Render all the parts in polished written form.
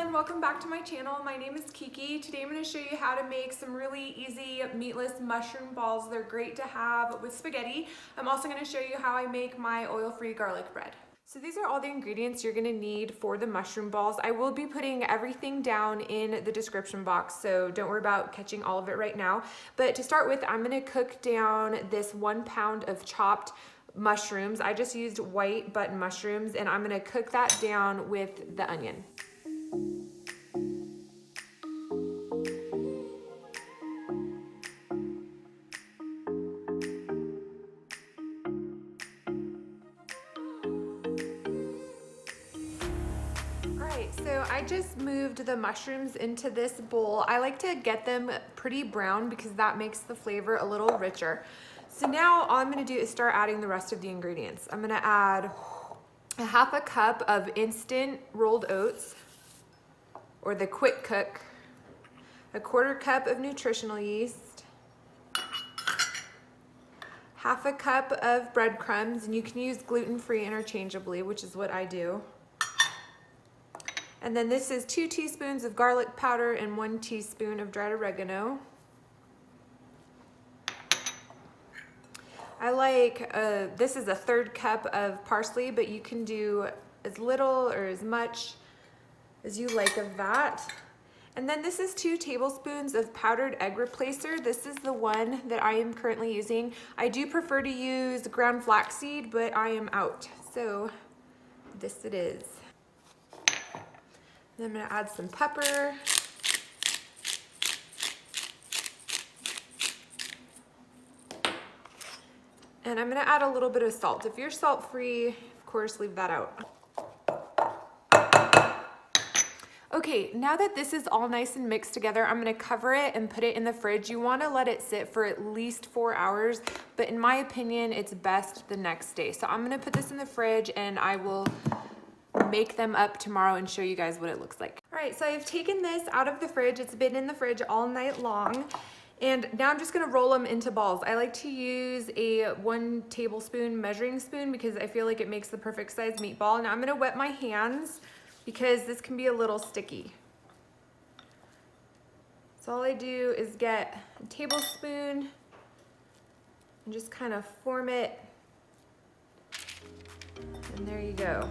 everyone, welcome back to my channel. My name is Kiki. Today I'm going to show you how to make some really easy meatless mushroom balls. They're great to have with spaghetti. I'm also going to show you how I make my oil-free garlic bread. So these are all the ingredients you're going to need for the mushroom balls. I will be putting everything down in the description box, so don't worry about catching all of it right now. But to start with, I'm going to cook down this 1 pound of chopped mushrooms. I just used white button mushrooms, and I'm going to cook that down with the onion. So I just moved the mushrooms into this bowl. I like to get them pretty brown because that makes the flavor a little richer. So now all I'm gonna do is start adding the rest of the ingredients. I'm gonna add a half a cup of instant rolled oats, or the quick cook, a quarter cup of nutritional yeast, half a cup of breadcrumbs, and you can use gluten-free interchangeably, which is what I do. And then this is 2 teaspoons of garlic powder and 1 teaspoon of dried oregano. I like, this is a 1/3 cup of parsley, but you can do as little or as much as you like of that. And then this is 2 tablespoons of powdered egg replacer. This is the one that I am currently using. I do prefer to use ground flaxseed, but I am out. So this it is. Then I'm gonna add some pepper. And I'm gonna add a little bit of salt. If you're salt-free, of course, leave that out. Okay, now that this is all nice and mixed together, I'm gonna cover it and put it in the fridge. You wanna let it sit for at least 4 hours, but in my opinion, it's best the next day. So I'm gonna put this in the fridge and I will make them up tomorrow and show you guys what it looks like. All right, so I've taken this out of the fridge. It's been in the fridge all night long. And now I'm just gonna roll them into balls. I like to use a 1 tablespoon measuring spoon because I feel like it makes the perfect size meatball. Now I'm gonna wet my hands because this can be a little sticky. So all I do is get a tablespoon and just kind of form it. And there you go.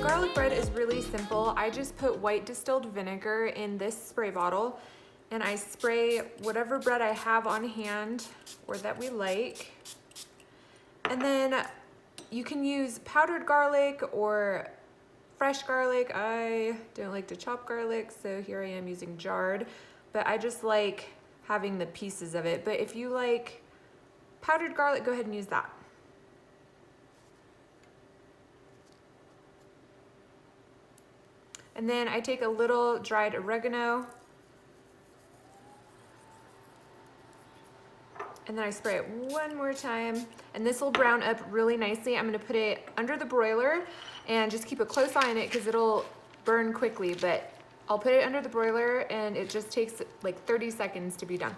Garlic bread is really simple. I just put white distilled vinegar in this spray bottle and I spray whatever bread I have on hand or that we like. And then you can use powdered garlic or fresh garlic. I don't like to chop garlic, so here I am using jarred, but I just like having the pieces of it. But if you like powdered garlic, go ahead and use that. And then I take a little dried oregano and then I spray it one more time, and this will brown up really nicely. I'm gonna put it under the broiler and just keep a close eye on it because it'll burn quickly, but I'll put it under the broiler and it just takes like 30 seconds to be done.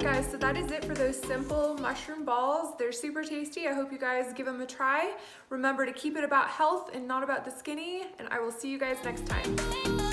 Guys, so that is it for those simple mushroom balls. They're super tasty. I hope you guys give them a try. Remember to keep it about health and not about the skinny, and I will see you guys next time.